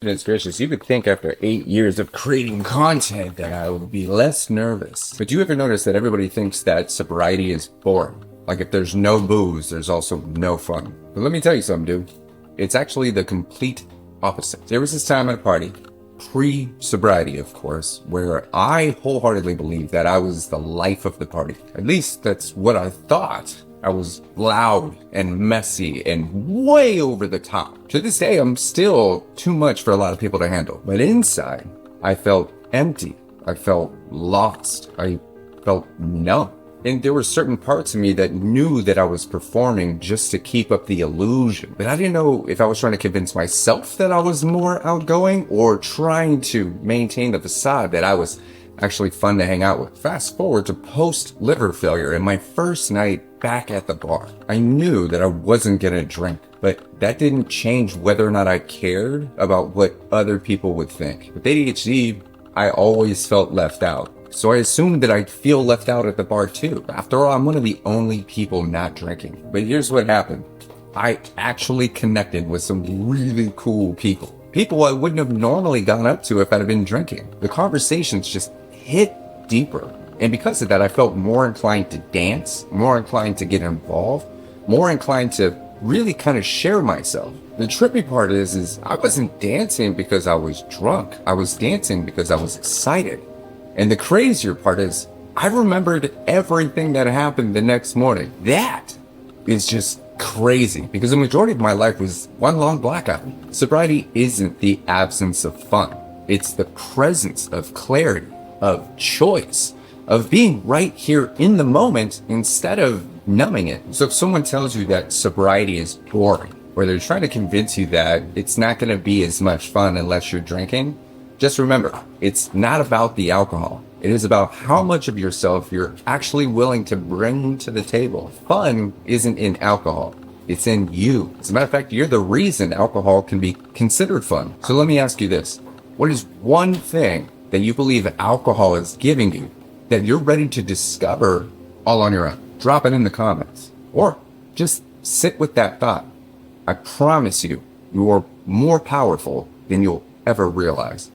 Goodness gracious, you would think after 8 years of creating content that I would be less nervous. But do you ever notice that everybody thinks that sobriety is boring? Like if there's no booze, there's also no fun. But let me tell you something, dude. It's actually the complete opposite. There was this time at a party, pre-sobriety, of course, where I wholeheartedly believed that I was the life of the party. At least that's what I thought. I was loud and messy and way over the top. To this day, I'm still too much for a lot of people to handle. But inside, I felt empty. I felt lost. I felt numb. And there were certain parts of me that knew that I was performing just to keep up the illusion. But I didn't know if I was trying to convince myself that I was more outgoing or trying to maintain the facade that I was actually fun to hang out with. Fast forward to post liver failure and my first night back at the bar. I knew that I wasn't gonna drink, but that didn't change whether or not I cared about what other people would think. With ADHD, I always felt left out. So I assumed that I'd feel left out at the bar too. After all, I'm one of the only people not drinking. But here's what happened. I actually connected with some really cool people. People I wouldn't have normally gone up to if I'd been drinking. The conversations just hit deeper. And because of that, I felt more inclined to dance, more inclined to get involved, more inclined to really kind of share myself. The trippy part is I wasn't dancing because I was drunk. I was dancing because I was excited. And the crazier part is I remembered everything that happened the next morning. That is just crazy because the majority of my life was one long blackout. Sobriety isn't the absence of fun. It's the presence of clarity, of choice, of being right here in the moment instead of numbing it. So if someone tells you that sobriety is boring, or they're trying to convince you that it's not going to be as much fun unless you're drinking, just remember, it's not about the alcohol. It is about how much of yourself you're actually willing to bring to the table. Fun isn't in alcohol. It's in you. As a matter of fact, you're the reason alcohol can be considered fun. So let me ask you this. What is one thing that you believe alcohol is giving you that you're ready to discover all on your own? Drop it in the comments. Or just sit with that thought. I promise you, you are more powerful than you'll ever realize.